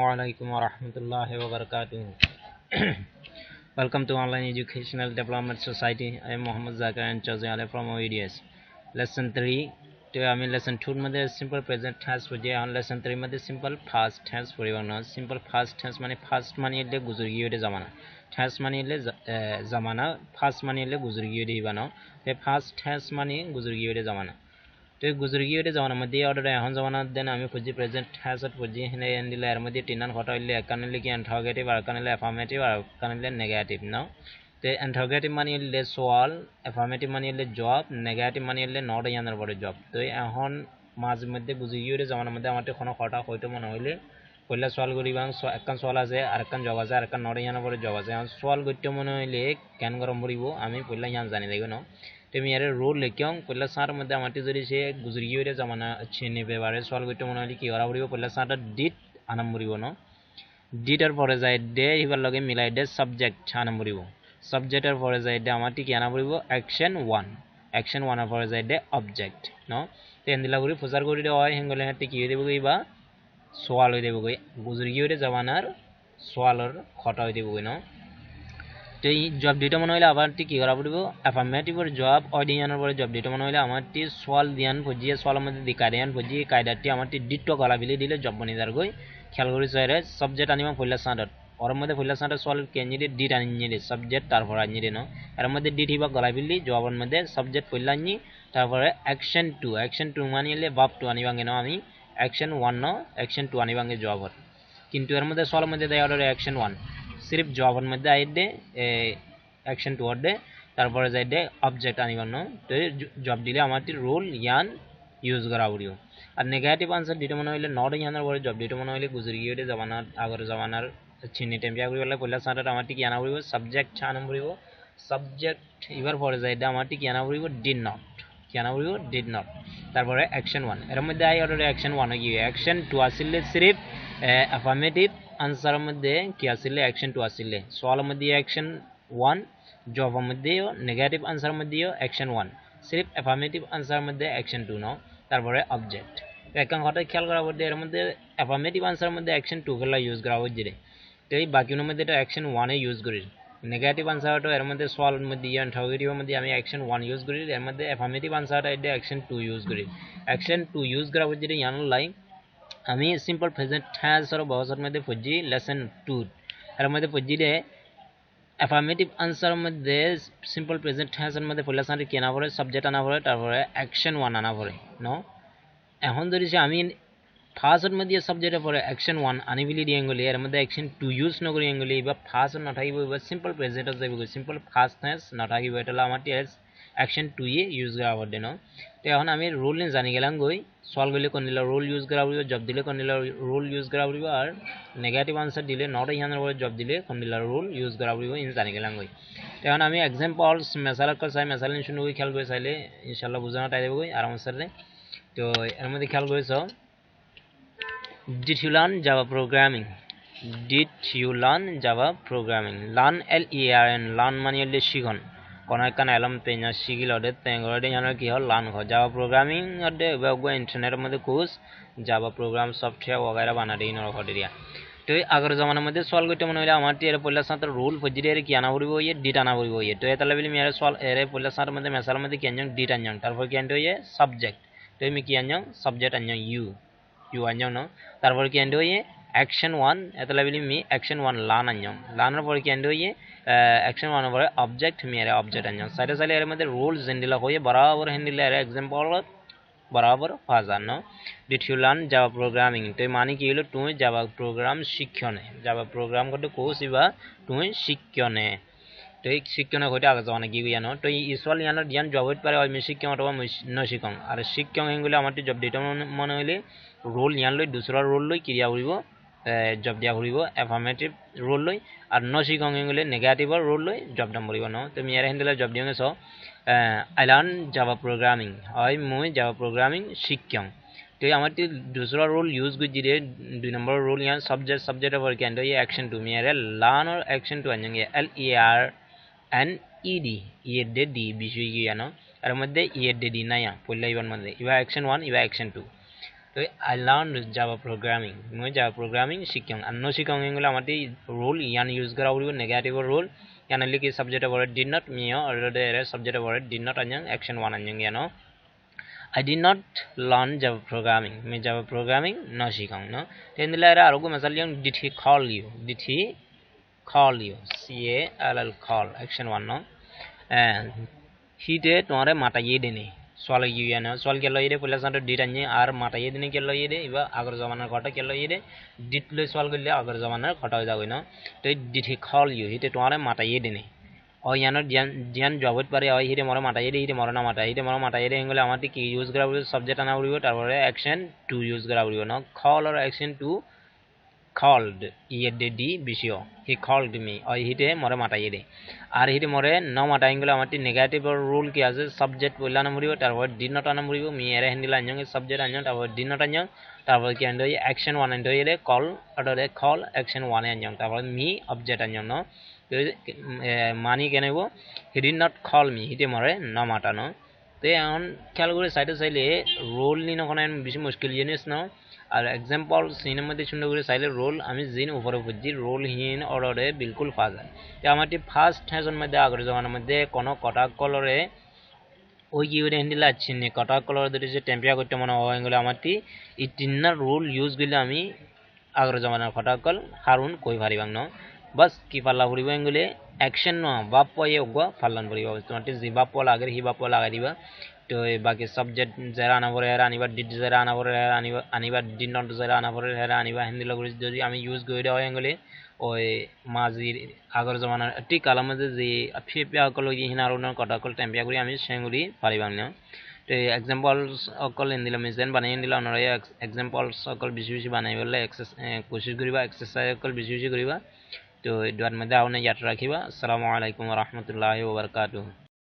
Assalamualaikum warahmatullahi wabarakatuh. Welcome to Online Educational Development Society. I am Muhammad Zakir and Chazali from OEDS. Lesson 3. Lesson 2 मध्ये simple present tense म्हणजे on lesson 3 मध्ये simple past tense परिवर्तन. Simple past tense माने past माने इल्ले गुजर गये ज़माना. Tense माने इल्ले ज़माना. Past माने इल्ले गुजर गये इबानो. ते past tense माने गुजर गये ज़माना. तो गुजर गये ज़मानामध्ये ऑर्डर यहाँ ज़माना देन आम्ही पुजी प्रेझेंट ह्यासत पुजी हे एंडिला यारमध्ये तीन खोटा इल्ले एकानेले की इंटरोगेटिव एकानेले अफर्मेटिव एकानेले नेगेटिव ना ते इंटरोगेटिव माने इल्ले सवाल अफर्मेटिव माने इल्ले जवाब नेगेटिव माने इल्ले नॉट यानर बड़े जवाब तो यहाँ माज मध्ये गुजर गये ज़मानामध्ये आमाटे खोना खोटा होइतो मन होइले पहला सवाल करिबां एकान सवाल আছে আর একান জবাব আছে আর একান নড়ে ইয়ানা পরে জবাব আছে সওয়াল গত্য মনে হইলে কেন গরম পড়িব আমি পহলা ইয়ান জানি দেব না তুমি এর রোল লিখিও পহলা সার মধ্যে আমাটি যদি সে গুজরি গিয়ে জামানা চিনি বেবারে সওয়াল গত্য মনে হইলে কি করা পড়িব পহলা সারটা ডিট আনাম পড়িব না ডিটার পরে যায় দে ইবার লগে মিলাই দে সাবজেক্ট আনাম পড়িব সাবজেক্টের পরে যায় দে আমাটি কি আনা পড়িব অ্যাকশন 1 এর পরে যায় দে অবজেক্ট ন তে এন্দিলা করি প্রচার করি দে হয় হেঙ্গলে হাতে কি দেব কইবা सवाल हो देबो गई गुजर गये जमानार सवालर खटा हो देबो गई न तो जब डेटा मन हইলে আবার কি করা পড়িব অ্যাফার্মেটিভর জবাব অডিয়ানের পরে জব ডেটা মনে হইলে আমারটি সওয়াল দিয়ান ফজিয়ে সওয়ালের মধ্যে দি কাইদান ফজিয়ে কাইদাটি আমারটি ডিটো গলা বিলে দিলে জব বনি দার গই খেয়াল করি সরে সাবজেক্ট আনিবা ফইলা সাডত ওর মধ্যে ফইলা সাডত সওয়াল কেঞ্জিরে ডিট আনিনি রে সাবজেক্ট তারপর আনিনি ন এর মধ্যে ডিট হিবা গলা বিলি জবাবের মধ্যে সাবজেক্ট ফইলা আনি তারপরে অ্যাকশন 2 মানে হইলে ভার্ব 2 আনিবা কেন আমি एक्शन 1 नो एक्शन 2 आने वांगे जॉबर किंतु यार मध्य सॉल्व मध्य दया ऑर्डर एक्शन 1 सिर्फ जॉबर मध्य आए दे एक्शन 2 दे तारपर जाए दे ऑब्जेक्ट आने वांनो तो जॉब दिले हमारी रोल यान यूज करा उड़ियो और नेगेटिव आंसर डिटो मनो इले नॉट यानर बड़े जॉब डिटो मनो इले गुजरी गये जमाना आगर जमानार चिन्ह टेम या करी वाला पहला सारा हमारी की आना उड़ियो सब्जेक्ट आना उड़ियो सब्जेक्ट इवर पर जाए दे हमारी की आना उड़ियो डिड नॉट क्या उड़ियो डिड नॉट তারপরে অ্যাকশন 1 এর মধ্যে আই অর্ডারে অ্যাকশন 1 কি অ্যাকশন 2 আসলে सिर्फ অ্যাফার্মেটিভ আনসারের মধ্যে কি আসলে অ্যাকশন 2 আসলে সওয়ালের মধ্যে অ্যাকশন 1 জবাবের মধ্যে নেগেটিভ আনসারের মধ্যে অ্যাকশন 1 सिर्फ অ্যাফার্মেটিভ আনসারের মধ্যে অ্যাকশন 2 নাও তারপরে অবজেক্ট একান কথা খেয়াল করা পড়ে এর মধ্যে অ্যাফার্মেটিভ আনসারের মধ্যে অ্যাকশন 2 গুলো ইউজ করা হচ্ছে তো এই বাকিগুলোর মধ্যে এটা অ্যাকশন 1 এ ইউজ করি नेगेटिव आंसर तो एर मध्य सॉल्व मध्य इंटरोगेटिव मध्य आम्ही एक्शन 1 यूज करी एर मध्य अफर्मेटिव आंसर आहे एक्शन 2 यूज करी एक्शन 2 यूज करा म्हणजे यानो लाई आम्ही सिंपल प्रेजेंट टेंस और बहुसर मध्ये फजी लेसन 2 एर मध्य फजी दे अफर्मेटिव आंसर मध्ये सिंपल प्रेजेंट टेंस मध्ये पहिला सारे केना परे सब्जेक्ट आना परे তারপরে एक्शन 1 आना परे नो এখন যদি আমি फार्स्ट मध्य सब्जेक्ट पर एक्शन 1 आनिबिलिटी एंगल यार मध्य एक्शन 2 यूज न करी एंगल इबा फार्स्ट न থাকিব ইবা সিম্পল প্রেজেন্ট যাইব সিম্পল ফার্স্ট টেন্স ন থাকিব এটা আমাটি एक्शन 2 এ ইউজ করা হবে ন তো এখন আমি রুল নে জানি গেলাম গই সলভ গলে কোন দিলা রুল ইউজ করা হবে জব দিলে কোন দিলা রুল ইউজ করা হবে আর নেগেটিভ আনসার দিলে নট ইয়ানের পরে জব দিলে কোন দিলা রুল ইউজ করা হবে ইন জানি গেলাম গই তো এখন আমি एग्जांपल्स মেসালা কর চাই মেসালা শুনে গই খেয়াল করে চাইলে ইনশাআল্লাহ বুঝানো টাই দেব গই আরাম সরে তো এর মধ্যে খেয়াল করেছো Did you learn Java programming? Did you learn Java programming? Learn L-E-A-R-N learn মানে হলে শিখন কোন একটা এলম তেনা শিখিল ওদের তেঙ্গরে জানার কি হল লার্ন হয় জাভা প্রোগ্রামিং ওদের ওয়েব ইন্টারনেটের মধ্যে কোর্স জাভা প্রোগ্রাম সফটওয়্যার वगैरह বানা দেই নর হটেরিয়া তো আগের জামানার মধ্যে সলভ করতে মনে হইলে আমার এর পয়লা সাথে রুল ফজিরে কি আনা পড়িব ইয়ে ডিট আনা পড়িব ইয়ে তো এতলা বলি মেরে সল এর পয়লা সাথে মধ্যে মেসাল মধ্যে কি আনজন ডিট আনজন তারপর কি আনতে হইয়ে সাবজেক্ট তো আমি কি আনজন সাবজেক্ট আনজন ইউ আনজন না তারপর কি আনতে হইয়ে एक्शन 1 এতলা বলি মি एक्शन 1 লার্ন আনজন লার্নার পর কি আনতে হইয়ে एक्शन 1 এর পরে অবজেক্ট মেরে অবজেক্ট আনজন সাইডে সাইডে এর মধ্যে রুলস হ্যান্ডেল হইয়ে বরাবর হ্যান্ডেল এর एग्जांपल बराबर फाजा न did you learn Java programming तो माने কি হলো তুমি জাভা প্রোগ্রাম শিক্ষণে জাভা প্রোগ্রাম করতে কোসিবা তুমি শিক্ষণে তো এই শিক্ষণে হইতে আগে জানা কি জানো তো ইসওয়াল ইয়ানোর জ্ঞান জবত পারে ওই শিক্ষণ অথবা ন শিক্ষণ আর শিক্ষণ এগুলো আমারটি জব দিতে মনে হইলে রোল ইয়ান লই দুসরা রোল লই ক্রিয়া করিব জব দিয়া করিব অ্যাফার্মেটিভ রোল লই আর ন শিক্ষণ এগুলো নেগেটিভ রোল লই জব নাম করিব ন তুমি ইয়ার হ্যান্ডেল জব দিও so I learn Java programming. I মই Java programming শিক্ষণ তো আমারটি दूसरा रोल यूज कर दिए 2 नंबर रोल यहाँ सब्जेक्ट पर क्या है ये एक्शन 2 में है लर्न और एक्शन 2 आएंगे LERNED ये दे डी विषय की है ना और मध्य ये दे डी ना यहाँ पहला इवन मध्य इवा एक्शन 1 इवा एक्शन 2 তো I learned Java programming মই Java programming শিকিম আর no শিকাম এগুলো আমাদের role ইয়ান ইউজ করা হইব নেগেটিভ রোল ইয়ান লিখি সাবজেক্ট ওয়ার্ড did not মিও অলরেডি এর সাবজেক্ট ওয়ার্ড did not আনং অ্যাকশন 1 আনং ইয়ানো I did not learn Java programming मैं Java programming no শিকাম no তেনদিলা এর আরগো মশাল ইয়ান did he call you call call action 1 no and he did তোমারে মাটাইয়ে দেনে সোয়াল ইউয়া না সোয়াল কে লইরে পয়লা সান্ট ডিট আনি আর মাটাইয়ে দিনে কে লইরে ইবা আগর জমানার ঘটা কে লইরে ডিট লই সোয়াল গলে আগর জমানার ঘটা হই যাবে না তো ডিট হি কল ইউ হিতে তোমারে মাটাইয়ে দিনে ও ইয়ানোর জিয়ান জবত পারে ওই হিতে মরে মাটাইয়ে দে হিতে মরে না মাটাইয়ে দে মরে মাটাইয়ে দে এঙ্গলে আমাতে কি ইউজ করা হইব সাবজেক্ট আনা হইব তারপরে অ্যাকশন 2 ইউজ করা হইব না কল আর অ্যাকশন 2 called EDD বিষয় he called me ওই হিতে মরে মাটাইয়ে দে আর হিতে মরে ন মাটাইঙ্গুলো আমাটি নেগেটিভ রুল কি আছে সাবজেক্ট বইলা না মরিব তারপর did not আনা মরিব মি এর হ্যান্ডেল আনং সাবজেক্ট আনং তারপর did not আনং তারপর কি আনই অ্যাকশন 1 আনই দে কল অর্ডারে কল অ্যাকশন 1 আনং তারপর মি অবজেক্ট আনং ন মানি কেনেব he did not call me হিতে মরে ন মাটানো তো এখন খেয়াল করে সাইডে চাইলে রোল নি নখন বেশি মুশকিল জিনিস না আর एग्जांपल সিনের মধ্যে সুন্দর করে চাইলে রোল আমি জিন উপরে বুঝি রোল হিন অর্ডারে বিলকুল পা যায় তো আমারটি ফার্স্ট হ্যাজন মধ্যে আগের জমানার মধ্যে কোনো কটা কলরে ওই কি করে হ্যান্ডেল আছে নে কটা কলর ধরে যে টেম্পিয়া করতে মনে হয় এগুলো আমারটি এই তিনটা রোল ইউজ করলে আমি আগের জমানার কটা কল হারুন কই পারিবাং না বাস কি পাল্লা ফুরিব এগুলো অ্যাকশন ন বাপ পাইয়ে ওগা পাল্লান ফুরিব তোমারটি যে বাপ পাল আগের হি বাপ পাল লাগাই দিবা তো বাকি সাবজেক্ট যারা আনা পরে এরা আনিবা ডিড যারা আনা পরে এরা আনিবা ডিড নট যারা আনা পরে এরা আনিবা হিন্দি লগরে যদি আমি ইউজ করে দেওয়া হয়ে ওই মাঝির আগর জমানার ঠিক আলামতে যে ফিপিয়া অকল হিনা আর কটাকল টেম্পিয়া করে আমি সেগুলি পারিবাং না তো এক্সাম্পলস অকল দিলাম মেজেন বানাই দিলাম আপনারা এক্সাম্পলস অকল বেশি বেশি বানাই বলে কোশিশ করিবা এক্সারসাইজ অকল বেশি বেশি করিবা তো দুয়ার মধ্যে আউনে ইয়াত রাখিবা আসসালামু আলাইকুম ওয়া রাহমাতুল্লাহি ওয়া বারাকাতুহু